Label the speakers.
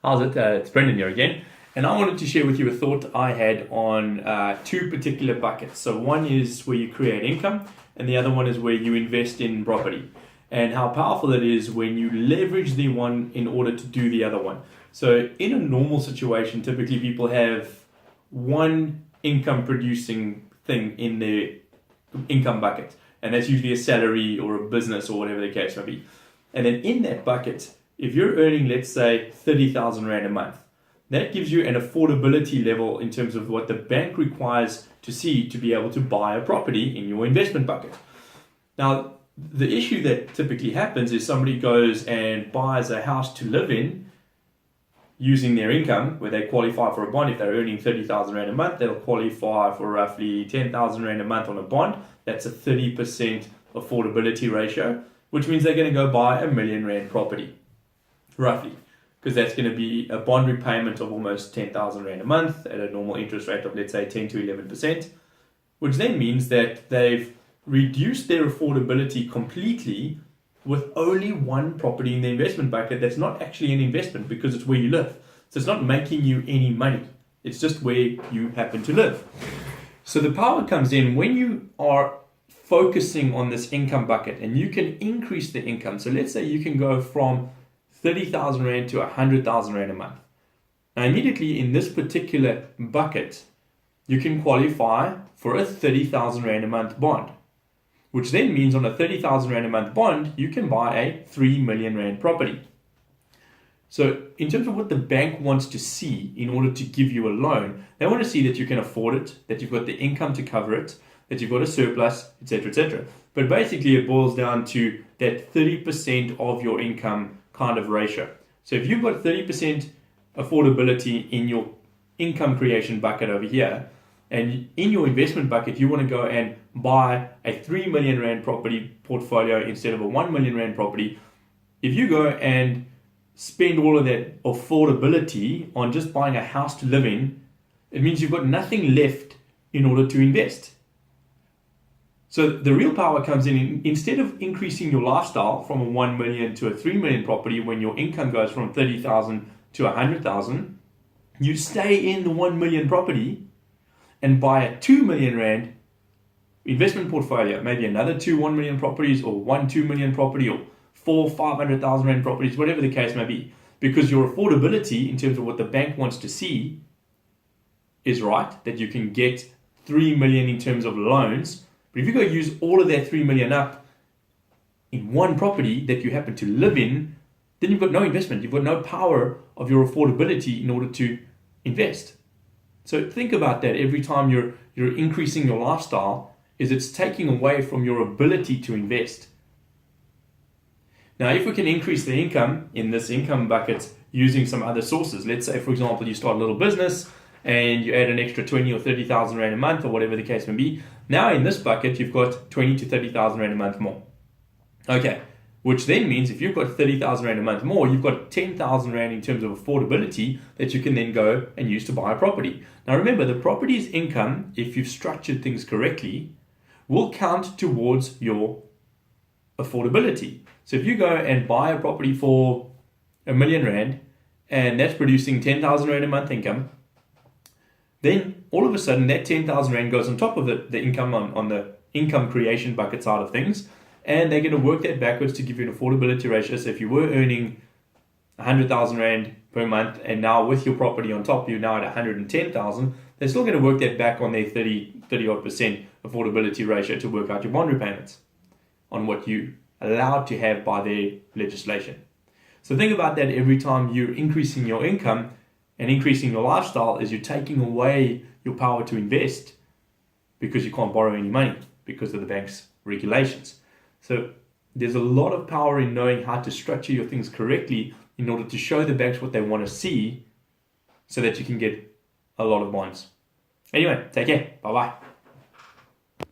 Speaker 1: How's it? It's Brendan here again. And I wanted to share with you a thought I had on two particular buckets. So one is where you create income, and the other one is where you invest in property. And how powerful it is when you leverage the one in order to do the other one. So in a normal situation, typically people have one income producing thing in their income bucket. And that's usually a salary or a business or whatever the case may be. And then in that bucket, if you're earning, let's say, 30,000 Rand a month, that gives you an affordability level in terms of what the bank requires to see to be able to buy a property in your investment bucket. Now, the issue that typically happens is somebody goes and buys a house to live in using their income, where they qualify for a bond. If they're earning 30,000 Rand a month, they'll qualify for roughly 10,000 Rand a month on a bond. That's a 30% affordability ratio, which means they're going to go buy a million Rand property, roughly, because that's going to be a bond repayment of almost 10,000 Rand a month at a normal interest rate of, let's say, 10 to 11%, which then means that they've reduced their affordability completely with only one property in the investment bucket that's not actually an investment because it's where you live. So it's not making you any money. It's just where you happen to live. So the power comes in when you are focusing on this income bucket and you can increase the income. So let's say you can go from 30,000 Rand to 100,000 Rand a month. Now immediately in this particular bucket, you can qualify for a 30,000 Rand a month bond, which then means on a 30,000 Rand a month bond, you can buy a 3 million Rand property. So in terms of what the bank wants to see in order to give you a loan, they want to see that you can afford it, that you've got the income to cover it, that you've got a surplus, etc., etc. But basically it boils down to that 30% of your income kind of ratio. So if you've got 30% affordability in your income creation bucket over here, and in your investment bucket, you want to go and buy a 3 million Rand property portfolio instead of a 1 million Rand property. If you go and spend all of that affordability on just buying a house to live in, it means you've got nothing left in order to invest. So the real power comes in instead of increasing your lifestyle from a 1 million to a 3 million property when your income goes from 30,000 to 100,000, you stay in the 1 million property and buy a 2 million Rand investment portfolio, maybe another 1 million properties, or 2 million property, or 500,000 Rand properties, whatever the case may be. Because your affordability in terms of what the bank wants to see is right, that you can get 3 million in terms of loans. But if you go use all of that 3 million up in one property that you happen to live in, then you've got no investment. You've got no power of your affordability in order to invest. So think about that every time you're increasing your lifestyle, is it's taking away from your ability to invest. Now, if we can increase the income in this income bucket using some other sources, let's say, for example, you start a little business and you add an extra 20 or 30,000 Rand a month or whatever the case may be. Now in this bucket, you've got 20 to 30,000 Rand a month more. Okay, which then means if you've got 30,000 Rand a month more, you've got 10,000 Rand in terms of affordability that you can then go and use to buy a property. Now remember, the property's income, if you've structured things correctly, will count towards your affordability. So if you go and buy a property for a million Rand, and that's producing 10,000 Rand a month income, then all of a sudden that 10,000 Rand goes on top of the income on the income creation bucket side of things, and they're going to work that backwards to give you an affordability ratio. So if you were earning 100,000 Rand per month, and now with your property on top, you're now at 110,000, they're still going to work that back on their 30% affordability ratio to work out your bond repayments on what you allowed to have by their legislation. So think about that every time you're increasing your income and increasing your lifestyle, is you're taking away your power to invest because you can't borrow any money because of the bank's regulations. So there's a lot of power in knowing how to structure your things correctly in order to show the banks what they want to see so that you can get a lot of bonds. Anyway, take care. Bye-bye.